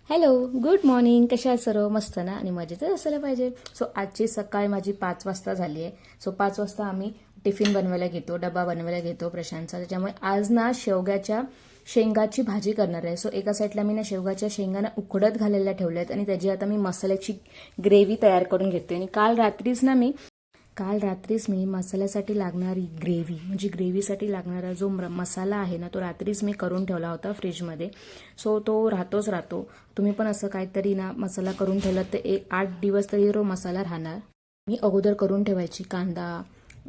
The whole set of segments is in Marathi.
Hello, good morning. कशा आहात सर्व? मस्त ना आणि मजेतच असायला पाहिजे. सो आजची सकाळ माझी 5 वाजता झाली आहे. सो 5 वाजता आम्ही टिफिन बनवायला घेतो, डबा बनवायला घेतो प्रशांतचा. त्याच्यामुळे आज ना शेवग्याच्या शेंगाची भाजी करणार आहे. सो एका साईडला मी ना शेवगाच्या शेंगांना उकडत घालायला ठेवल्या आहेत आणि त्याची आता मी मसाल्याची ग्रेव्ही तयार करून घेते. आणि काल रात्रीच मी मसाल्यासाठी लागणारी ग्रेव्ही म्हणजे ग्रेव्हीसाठी लागणारा जो मसाला आहे ना तो रात्रीच मी करून ठेवला होता फ्रीजमध्ये. सो तो राहतो. तुम्ही पण असं काहीतरी ना मसाला करून ठेवला तर 8 दिवस तरी तो मसाला राहणार. मी अगोदर करून ठेवायची कांदा,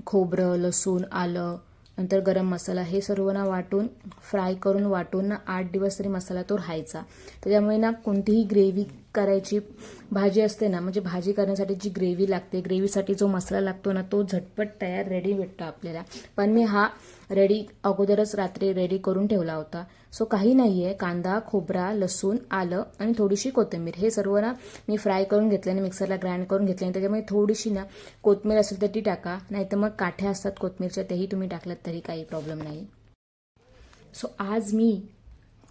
खोबरं, लसूण, आलं, नंतर गरम मसाला हे सर्व ना वाटून ना 8 दिवस तरी मसाला तो राहायचा. त्याच्यामुळे ना कोणतीही ग्रेव्ही करायची भाजी असते ना, म्हणजे भाजी करण्यासाठी जी ग्रेव्ही लागते, ग्रेव्हीसाठी जो मसाला लागतो ना तो झटपट तयार रेडी भेटतो आपल्याला. पण मी हा अगोदरच रात्री रेडी करून ठेवला होता. सो काही नाहीये, कांदा, खोबरा, लसूण, आलं आणि थोडीशी कोथिंबीर हे सर्व ना मी फ्राय करून घेतले आणि मिक्सरला ग्राइंड करून घेतले. त्याच्यामुळे थोडीशी ना कोथिंबीर असेल तर ती टाका, नाहीतर मग काठ्या असतात कोथिंबीरच्या तेही तुम्ही टाकलात तरी काही प्रॉब्लेम नाही. सो आज मी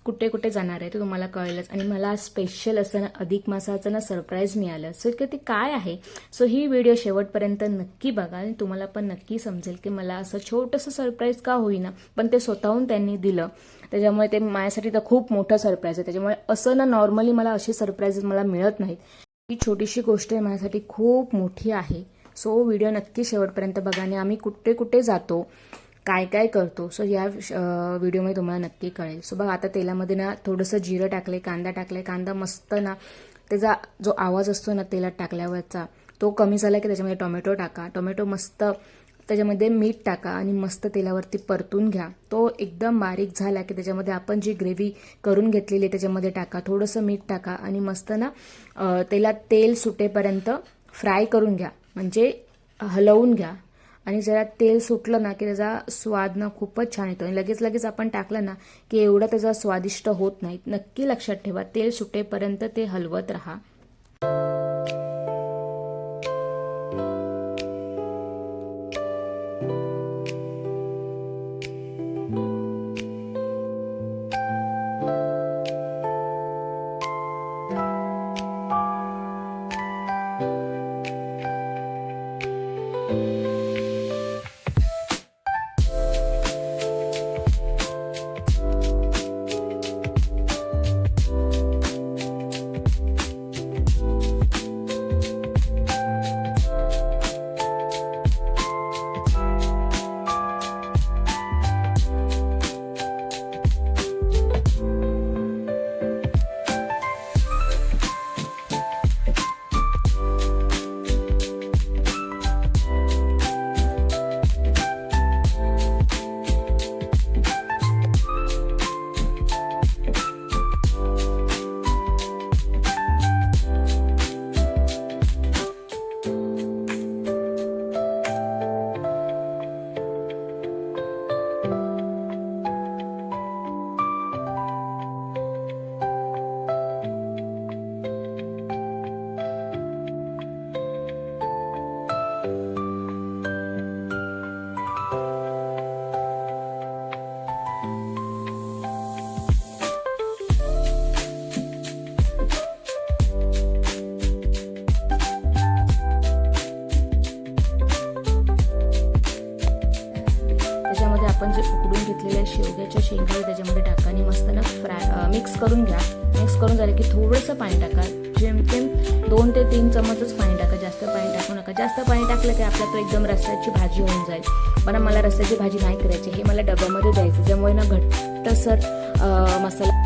कुठे कुठे जाणार आहे ते तुम्हाला कळलंच. आणि मला स्पेशल असं ना अधिक मासाचं ना सरप्राईज मिळालं. सो ते काय आहे, सो ही व्हिडिओ शेवटपर्यंत नक्की बघा आणि तुम्हाला पण नक्की समजेल की मला असं छोटंसं सरप्राईज का होईना पण ते स्वतःहून त्यांनी दिलं. त्याच्यामुळे ते माझ्यासाठी तर खूप मोठं सरप्राईज आहे. त्याच्यामुळे असं ना नॉर्मली मला अशी सरप्राईजेस मला मिळत नाहीत. ही छोटीशी गोष्ट आहे माझ्यासाठी खूप मोठी आहे. सो व्हिडिओ नक्की शेवटपर्यंत बघा आणि आम्ही कुठे कुठे जातो, काय काय करतो, सो या व्हिडिओमध्ये तुम्हाला नक्की कळेल. सो बघा आता तेलामध्ये ना थोडंसं जिरं टाकले, कांदा टाकले. कांदा मस्त ना त्याचा जो आवाज असतो ना तेलात टाकल्यावरचा तो कमी झाला की त्याच्यामध्ये टोमॅटो टाका. टोमॅटो मस्त त्याच्यामध्ये मीठ टाका आणि मस्त तेलावरती परतून घ्या. तो एकदम बारीक झाला की त्याच्यामध्ये आपण जी ग्रेव्ही करून घेतलेली त्याच्यामध्ये टाका. थोडंसं मीठ टाका आणि मस्त ना तेलात तेल सुटेपर्यंत फ्राय करून घ्या, म्हणजे हलवून घ्या. आणि जरा तेल सुटलं ना की त्याचा स्वाद ना खूपच छान येतो. आणि लगेच आपण टाकलं ना की एवढं त्याचा स्वादिष्ट होत नाही. नक्की लक्षात ठेवा, तेल सुटेपर्यंत ते हलवत राहा. त्याच्यामध्ये आपण जे उकडून घेतलेल्या शेवग्याच्या शेंगा त्याच्यामध्ये टाका आणि मस्त ना मिक्स करून घ्या. मिक्स करून झालं की थोडंसं पाणी टाका, जेमतेम 2 ते 3 चमचच पाणी टाका, जास्त पाणी टाकू नका. जास्त पाणी टाकलं की आपला तो एकदम रस्स्याची भाजी होऊन जाईल. पण मला रस्स्याची भाजी नाही करायची, हे मला डब्यामध्ये द्यायचं. त्यामुळे ना घट्टसर मसाला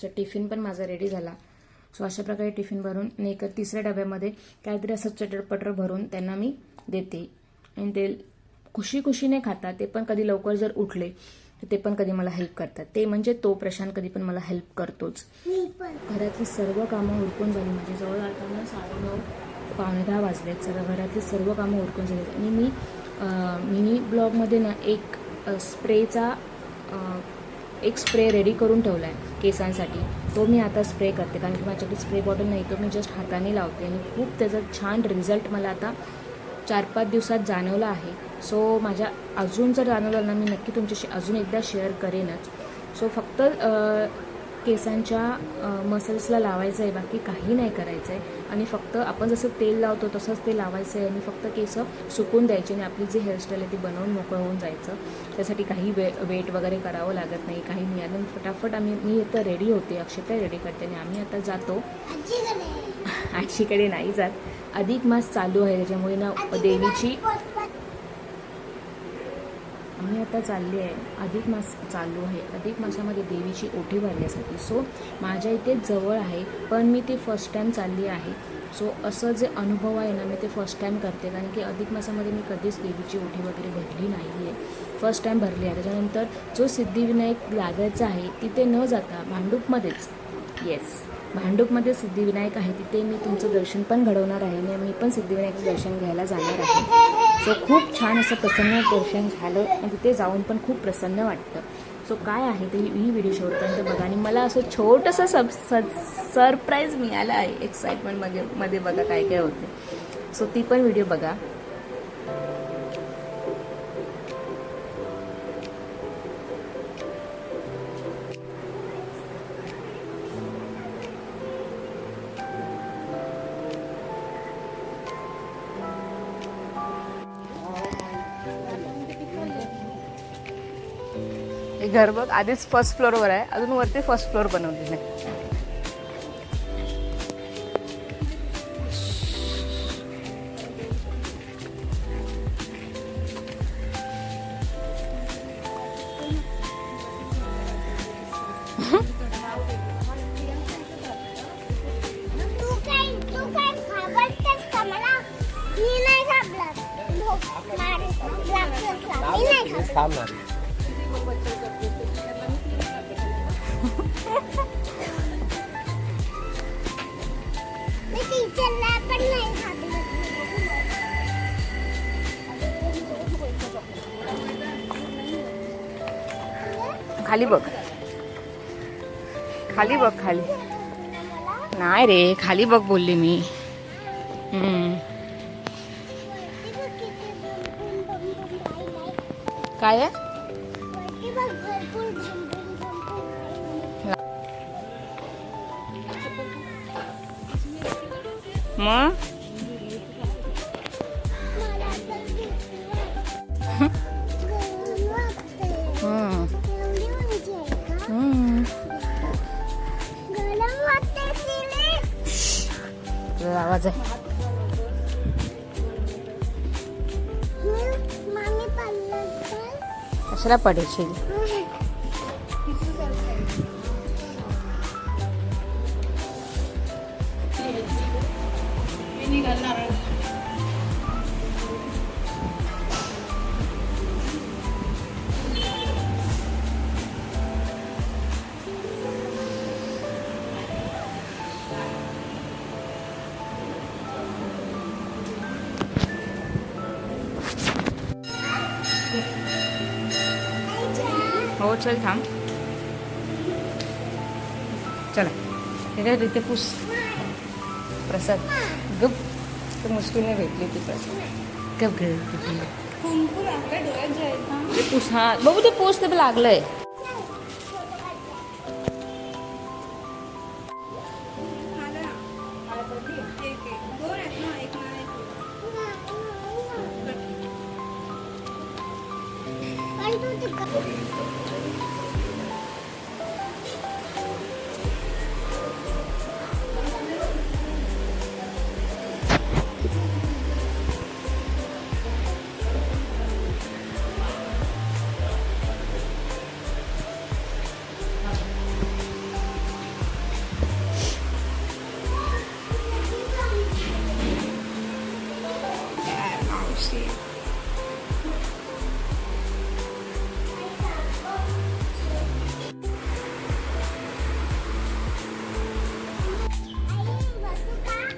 सो टिफिन पण माझा रेडी झाला. सो अशा प्रकारे टिफिन भरून आणि एका तिसऱ्या डब्यामध्ये काहीतरी असं चटरपटर भरून त्यांना मी देते. आणि ते खुशीने खातात. ते पण कधी लवकर जर उठले तर ते पण कधी मला हेल्प करतात. ते म्हणजे तो प्रशांत कधी पण मला हेल्प करतोच. घरातली सर्व कामं उरकून झाली माझी. जवळ आता 9:30 पावणे 10 वाजलेत. घरातली सर्व कामं उरकून झाली. आणि मी मिनी ब्लॉगमध्ये ना एक स्प्रे रेडी करून ठेवला आहे केसांसाठी. तो मी आता स्प्रे करते, कारण की माझ्याकडे स्प्रे बॉटल नाही. तो मी जस्ट हाताने लावते आणि खूप त्याचा छान रिझल्ट मला आता 4-5 दिवसात जाणवला आहे. सो माझ्या अजून जर जाणवलं ना, मी नक्की तुमच्याशी अजून एकदा शेअर करेनच. सो फक्त केसांच्या मसल्सला लावायचं आहे, बाकी काही नाही करायचं आहे. आणि फक्त आपण जसं तेल लावतो तसंच ते लावायचं आहे आणि फक्त केस सुकून द्यायचे आणि आपली जी हेअरस्टाईल आहे ती बनवून मोकळं होऊन जायचं. त्यासाठी काही वेट वगैरे करावं लागत नाही, काही नाही. आणि फटाफट मी आता रेडी होते, अक्षता रेडी करते आणि आम्ही आता जातो आजीकडे. नाही जात, अधिक मास चालू आहे त्याच्यामुळे ना देवीची आम्ही आता चालली आहे. अधिक मास चालू आहे, अधिक मासामध्ये देवीची ओटी भरण्यासाठी. सो माझ्या इथे जवळ आहे, पण मी ते फर्स्ट टाईम चालली आहे. सो असं जे अनुभव आहे ना, मी ते फर्स्ट टाईम करते, कारण की अधिक मासामध्ये मी कधीच देवीची ओटी वगैरे भरली नाही आहे. फर्स्ट टाईम भरली आहे. त्याच्यानंतर जो सिद्धिविनायक लागायचा आहे तिथे न जाता भांडूपमध्येच, भांडूपमध्ये सिद्धिविनायक आहे, तिथे मी तुमचं दर्शन पण घडवणार आहे आणि मी पण सिद्धिविनायकचं दर्शन घ्यायला जाणार आहे. सो खूप छान असं प्रसन्न दर्शन झालं आणि तिथे जाऊन पण खूप प्रसन्न वाटतं. सो काय आहे ते ही व्हिडिओ शेवटपर्यंत बघा. आणि मला असं छोटंसं सरप्राईज मिळालं आहे एक्साइटमेंटमध्ये बघा काय काय होते. सो ती पण व्हिडिओ बघा. हे घर बघ, आधीच फर्स्ट फ्लोअरवर आहे, अजून वरती फर्स्ट फ्लोअर बनवलेलं आहे. खाली बघ, खाली बघ, खाली नाही रे, खाली बघ बोलली मी. काय आहे मग? आवाज आहे. कशाला पडेल? हो चल थांब, चला इथे पुस प्रसाद. गप तर मुश्किलने भेटली ती प्रसाद. गप ते पुस. हा बघू ते पुस, ते लागलंय.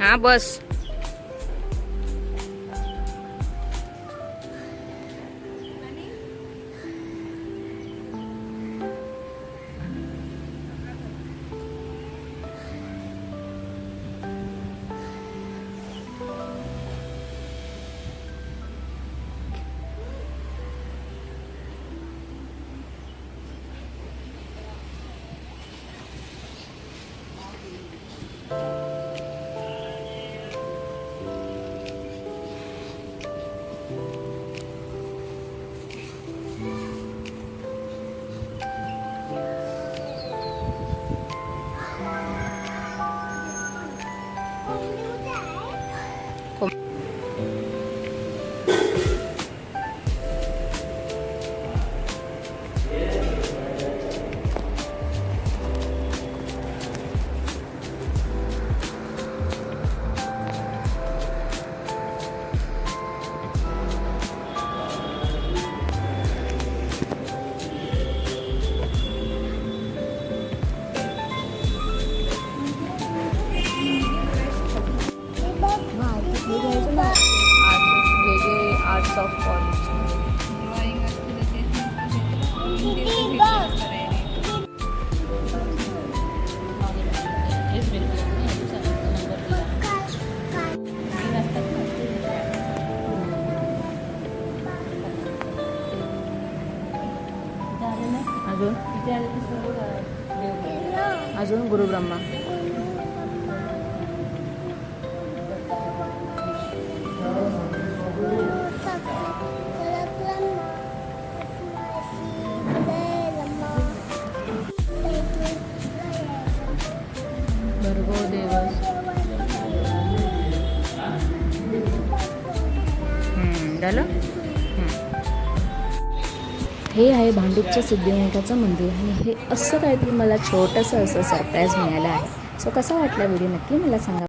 हा बस. Arts of college. अजून अजून गुरुब्रह्मा. भर्गव देवस. झालं. हे आहे भांडूपच्या सिद्धिविनायकाचं मंदिर आणि हे असं काहीतरी मला छोटंसं असं सरप्राईज मिळालं आहे. सो कसा वाटला व्हिडिओ नक्की मला सांगा.